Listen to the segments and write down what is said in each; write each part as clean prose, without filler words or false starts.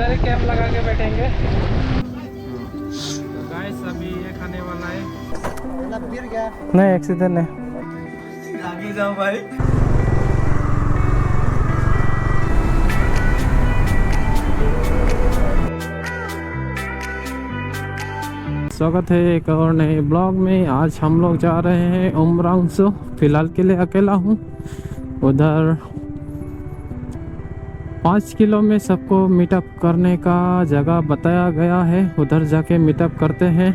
इधर ही कैंप लगा के बैठेंगे। तो गाइस अभी ये खाने वाला है। गिर गया नहीं, एक्सीडेंट नहीं। आगे जाओ भाई। स्वागत है एक और नए ब्लॉग में। आज हम लोग जा रहे हैं उमरांसो। फिलहाल के लिए अकेला हूँ। उधर 5 किलो में सबको मीटअप करने का जगह बताया गया है, उधर जाके मीटअप करते हैं।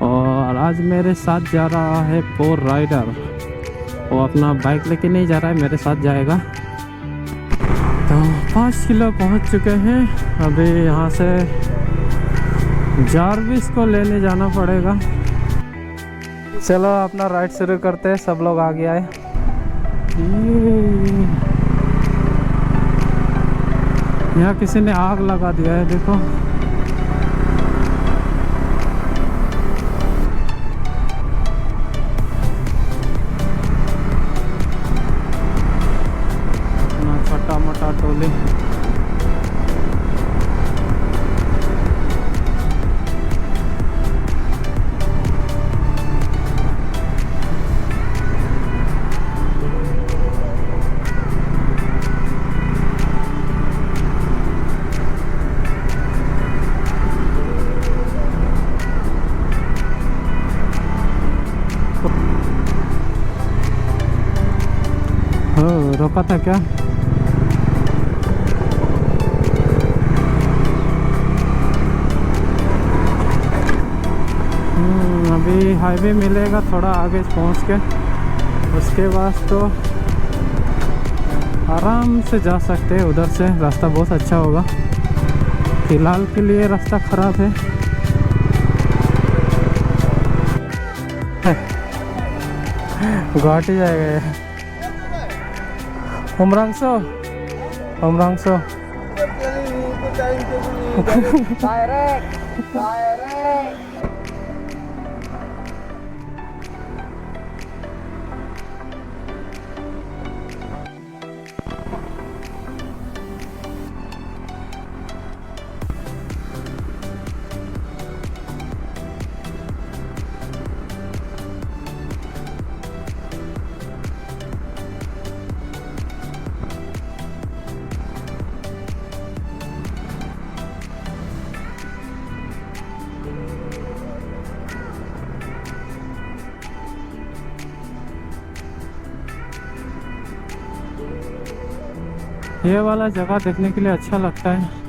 और आज मेरे साथ जा रहा है पोर राइडर। वो अपना बाइक लेके नहीं जा रहा है, मेरे साथ जाएगा। तो 5 किलो पहुँच चुके हैं। अभी यहाँ से जारविस को लेने जाना पड़ेगा। चलो अपना राइड शुरू करते हैं। सब लोग आ गया है। यहाँ किसी ने आग लगा दिया है, देखो। अपना छोटा मोटा टोली। रोका था क्या? अभी हाईवे मिलेगा थोड़ा आगे पहुंच के, उसके बाद तो आराम से जा सकते हैं। उधर से रास्ता बहुत अच्छा होगा। फिलहाल के लिए रास्ता खराब है। गुवाहाटी जाएगा ये। उमरांसो डायरेक्ट ये वाला जगह देखने के लिए अच्छा लगता है।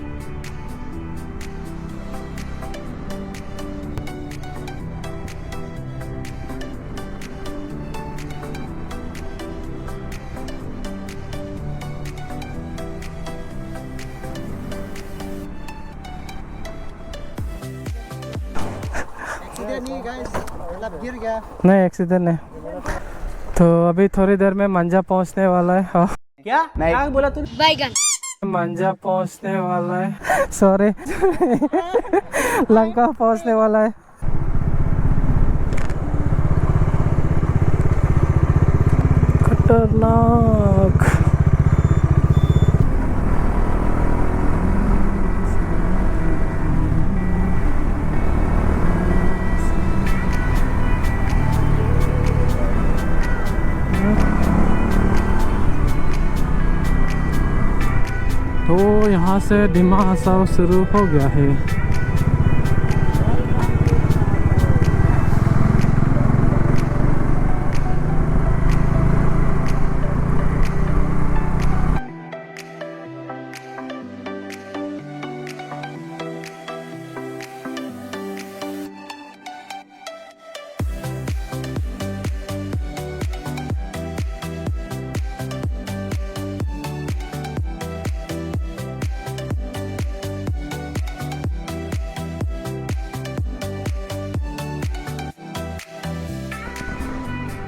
गिर गया नहीं, एक्सीडेंट नहीं। तो अभी थोड़ी देर में मंजा पहुंचने वाला है। क्या नहीं बोला तू? बैगन मंजा पहुंचने वाला है। सॉरी लंका पहुंचने वाला है। खतरनाक। तो यहाँ से डिमा हसाव शुरू हो गया है।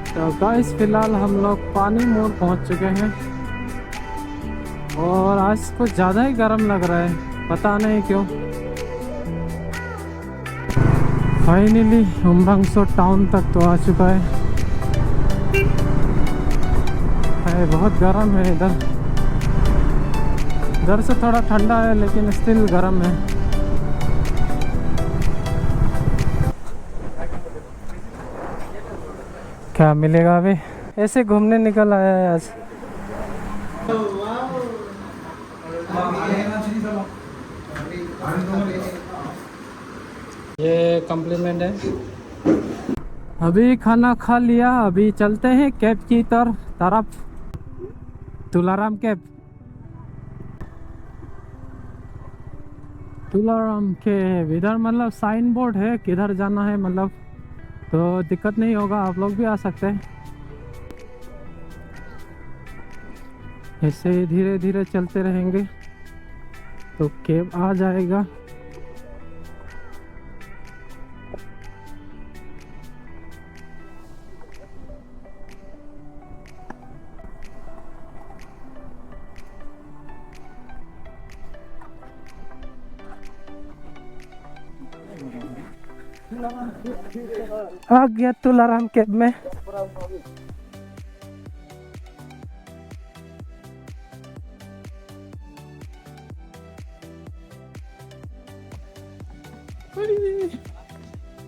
तो गाइस फिलहाल हम लोग पानी मोड़ पहुंच चुके हैं। और आज कुछ ज़्यादा ही गर्म लग रहा है, पता नहीं क्यों। फाइनली उमरांसो टाउन तक तो आ चुका है। बहुत गर्म है इधर। इधर से थोड़ा ठंडा है लेकिन स्टिल गर्म है। क्या मिलेगा अभी? ऐसे घूमने निकल आया है आज। ये कॉम्प्लीमेंट है। अभी खाना खा लिया, अभी चलते हैं कैब की तरफ, तुलाराम कैब। तुलाराम कैब इधर मतलब साइन बोर्ड है किधर जाना है, मतलब तो दिक्कत नहीं होगा, आप लोग भी आ सकते हैं। ऐसे धीरे धीरे चलते रहेंगे तो कैब आ जाएगा। आ गया तुलाराम कैब में।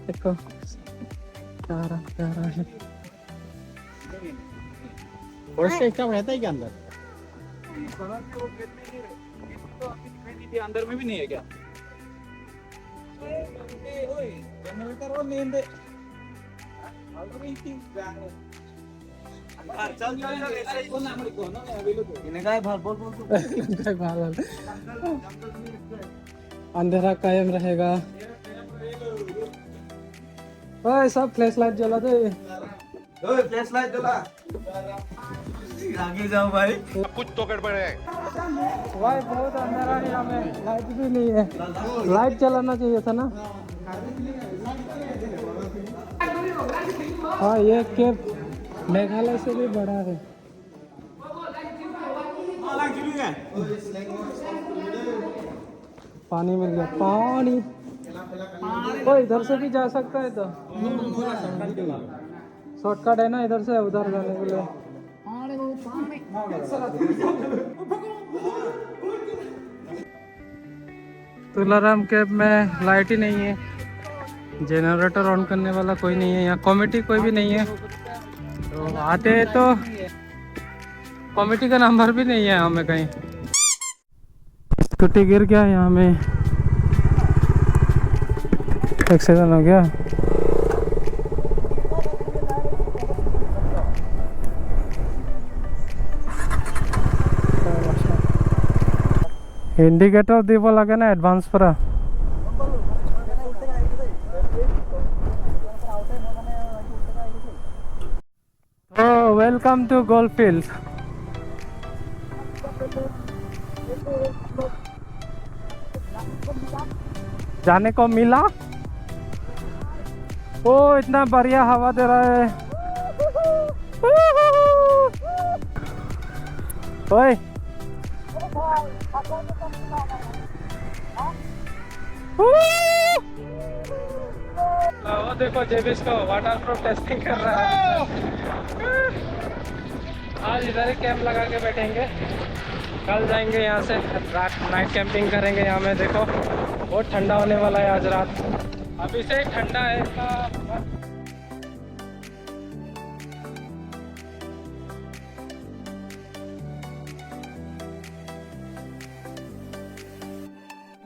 देखो प्यारा प्यारा है। और स्टेशन रहता है क्या अंदर? अंदर में भी नहीं है क्या? अंधेरा कायम रहेगा। ओए सब फ्लैश लाइट जला दे। ओए फ्लैश लाइट जला। आगे जाओ भाई। कुछ तो गड़बड़ है। भाई बहुत अंधेरा है यहाँ में, लाइट भी नहीं है। लाइट जलाना चाहिए था ना। हाँ ये कैब मेघालय से भी बड़ा है। पानी मिल गया, पानी। ओ इधर से भी जा सकता है तो शॉर्टकट है ना, इधर से उधर जाने के लिए। तुलाराम कैब में लाइट ही नहीं है, जनरेटर ऑन करने वाला कोई नहीं है, यहाँ कमेटी कोई भी नहीं है। तो आते हैं तो कमेटी का नंबर भी नहीं है हमें कहीं। स्कूटी गिर गया यहाँ में, एक्सीडेंट हो गया। इंडिकेटर দিব লাগে না এডভান্স পৰা। Welcome to Goldfield. जाने को मिला। ओ इतना बढ़िया हवा दे रहा है। ओए वो देखो जेबिस को वाटर प्रूफ टेस्टिंग कर रहा है। आज इधर ही कैंप लगा के बैठेंगे, कल जाएंगे यहाँ से रात नाइट कैंपिंग करेंगे। यहाँ में देखो बहुत ठंडा होने वाला है आज रात, अभी से ठंडा है इसका।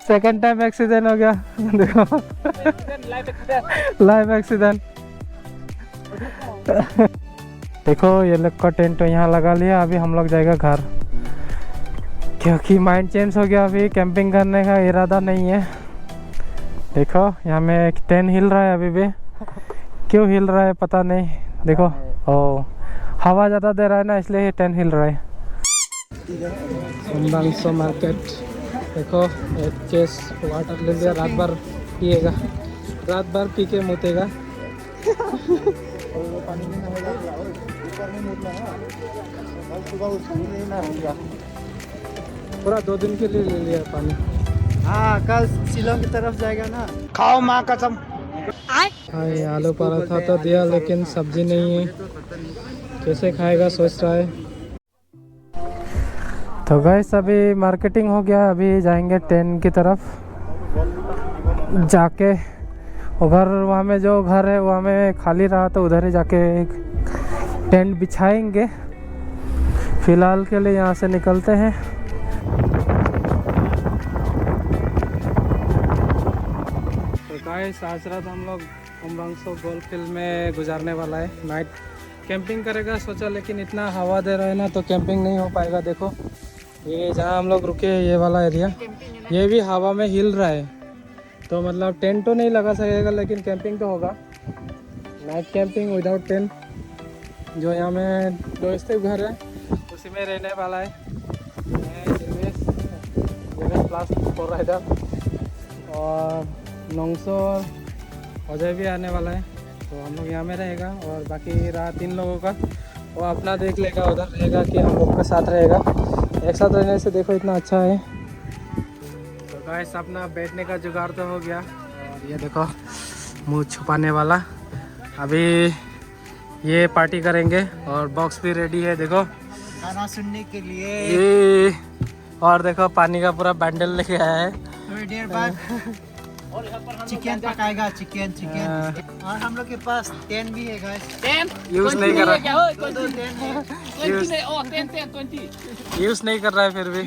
सेकेंड टाइम एक्सीडेंट हो गया देखो, लाइव एक्सीडेंट। देखो ये लोग का टेंट तो यहाँ लगा लिया, अभी हम लोग जाएगा घर, क्योंकि माइंड चेंज हो गया, अभी कैंपिंग करने का इरादा नहीं है। देखो यहाँ में टेंट हिल रहा है अभी भी, क्यों हिल रहा है पता नहीं। देखो ओ हवा ज़्यादा दे रहा है ना, इसलिए टेंट हिल रहा है। सुंबांगसो मार्केट देखो, एक केस वाटर ले लिया, रात भर पिएगा, रात भर पी के मुतेगा। पूरा 2 दिन के लिए ले लिया पानी। हाँ कल शिलोंग की तरफ जाएगा ना। खाओ माँ कसम। भाई आलू पराठा तो दिया लेकिन सब्जी नहीं है, कैसे खाएगा सोच रहा है। तो गाइस अभी मार्केटिंग हो गया, अभी जाएंगे टेंट की तरफ। जाके उधर वहाँ में जो घर है वहाँ में खाली रहा तो उधर ही जाके टेंट बिछाएंगे। फिलहाल के लिए यहाँ से निकलते हैं। तो गाइस आज रात हम लोग उमरंगसो गोल्फ फील्ड में गुजारने वाला है। नाइट कैंपिंग करेगा सोचा, लेकिन इतना हवा दे रहा है ना तो कैंपिंग नहीं हो पाएगा। देखो ये जहाँ हम लोग रुके ये वाला एरिया, ये भी हवा में हिल रहा है, तो मतलब टेंट तो नहीं लगा सकेगा लेकिन कैंपिंग तो होगा। Night camping without tent. जो यहाँ में डोमेस्टिक घर है उसी में रहने वाला है। मैं प्लस 4 राइडर और नोंगसो अजय भी आने वाला है, तो हम लोग यहाँ में रहेगा। और बाकी रहा 3 लोगों का, वो अपना देख लेगा, उधर रहेगा कि हम लोग के साथ रहेगा। एक साथ रहने से देखो इतना अच्छा है। तो गाइस अपना बैठने का जुगाड़ तो हो गया, और ये देखो मुंह छुपाने वाला। अभी ये पार्टी करेंगे और बॉक्स भी रेडी है, देखो गाना सुनने के लिए। ये और देखो पानी का पूरा बैंडल लेके आया है। थोड़ी देर बाद चिकन पकाएगा, चिकन। और हम लोग के पास टेंट भी है गाइस। यूज नहीं कर रहा है, दो टेंट है। यूज नहीं कर रहा है फिर भी।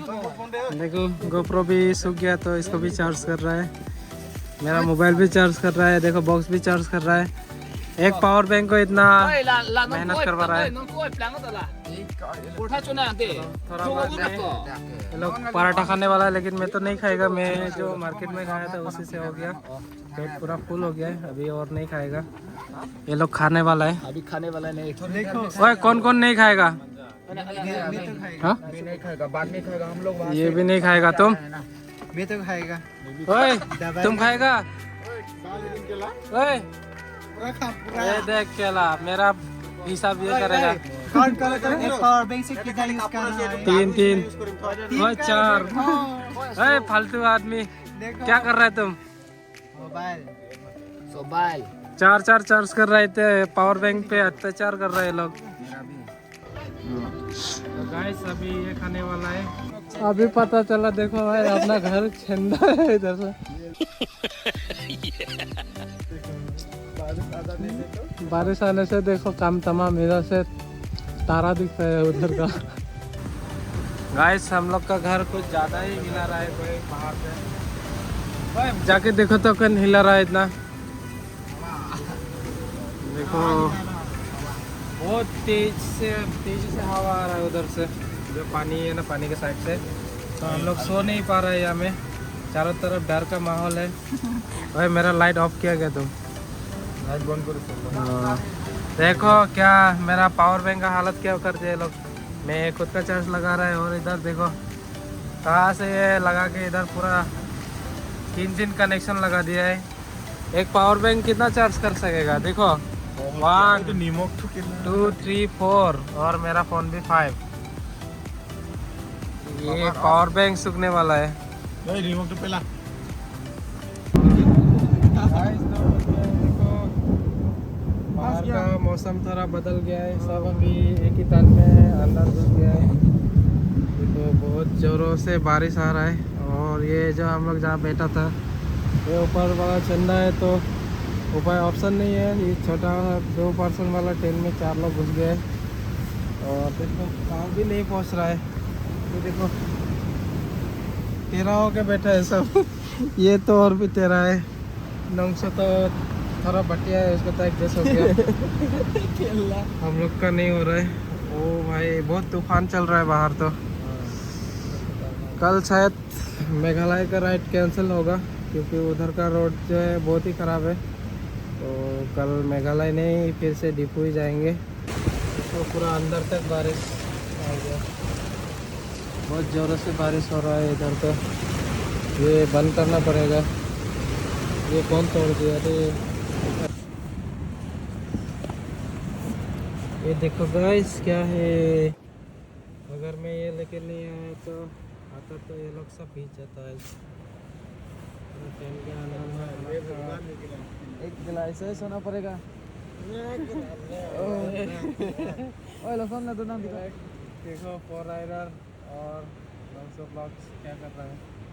देखो गोप्रो भी सूख गया तो इसको भी चार्ज कर रहा है। मेरा मोबाइल भी चार्ज कर रहा है, देखो बॉक्स भी चार्ज कर रहा है। एक पावर बैंक को इतना मेहनत करवा रहा है। थोड़ा बहुत ये लोग पराठा खाने वाला है, लेकिन मैं तो नहीं खाएगा। मैं जो मार्केट में खाया था उसी से हो गया, पेट पूरा फुल हो गया है, अभी और नहीं खाएगा। ये लोग खाने वाला है, अभी खाने वाला नहीं। ओए कौन कौन नहीं खाएगा? हाँ मैं नहीं खाएगा, बाद में खाएगा हम लोग। ये भी नहीं खाएगा, तुम? मैं तो खाएगा। ओए तुम खाएगा? ओए ये देख केला, मेरा हिसाब ये करेगा। पावर बैंक से कितना यूज करना है? 3 ओए 4। ओए फालतू आदमी क्या कर रहा है तुम? मोबाइल 4 चार्ज कर रहे थे, पावर बैंक पे अत्याचार कर रहे हैं लोग। तो गाइस अभी ये खाने वाला है। अभी पता चला, देखो भाई अपना घर छंदा है इधर से। बारिश आने से देखो काम तमाम, इधर से तारा दिख रहा है उधर का। गाइस हम लोग का घर कुछ ज्यादा ही हिला रहा है, कोई बाहर से जाके देखो तो कौन हिला रहा है इतना। देखो बहुत तेजी से हवा आ रहा है उधर से, जो पानी है ना, पानी के साइड से। तो हम लोग सो नहीं पा रहे हैं, हमें चारों तरफ डर का माहौल है। भाई मेरा लाइट ऑफ किया गया, तुम लाइट बंद करो। देखो क्या मेरा पावर बैंक का हालत क्या कर दिया लोग। मैं खुद का चार्ज लगा रहा है, और इधर देखो कहाँ से ये लगा के इधर पूरा 3 कनेक्शन लगा दिया है। एक पावर बैंक कितना चार्ज कर सकेगा? देखो 1 2 3 4 और मेरा फोन भी 5। ये पावर बैंक सूखने वाला है। रिमोट तो पहला बाहर का मौसम थोड़ा बदल गया है, सब अभी एक ही ताल में अंदर घुस गया है। देखो बहुत ज़ोरों से बारिश आ रहा है। और ये जो हम लोग जहाँ बैठा था ये ऊपर वाला चंदा है, तो ऊपर ऑप्शन नहीं है। ये छोटा 2 पर्सन वाला टेंट में 4 लोग घुस गए। और देखो काम भी नहीं पहुँच रहा है। ये देखो टेढ़ा होके बैठा है सब। ये तो और भी टेढ़ा है। नोंगसो तो थोड़ा बटिया है, उसको तो एडजस्ट हो गया। हम लोग का नहीं हो रहा है। ओ भाई बहुत तूफान चल रहा है बाहर। तो कल शायद मेघालय का राइड कैंसिल होगा, क्योंकि उधर का रोड जो है बहुत ही ख़राब है। तो कल मेघालय नहीं, फिर से डिपू ही जाएंगे। तो पूरा अंदर तक बारिश आ गया, बहुत ज़ोरों से बारिश हो रहा है इधर। तो ये बंद करना पड़ेगा। ये कौन तोड़ दिया? अरे ये देखो गाइस क्या है। अगर मैं ये लेके नहीं आया तो आता तो ये लोग सब भीग जाता है। एक गिलास ऐसे सोना पड़ेगा। ओए लसन ना तो ना देखो 4 राइडर और ब्लॉग्स क्या कर रहा है।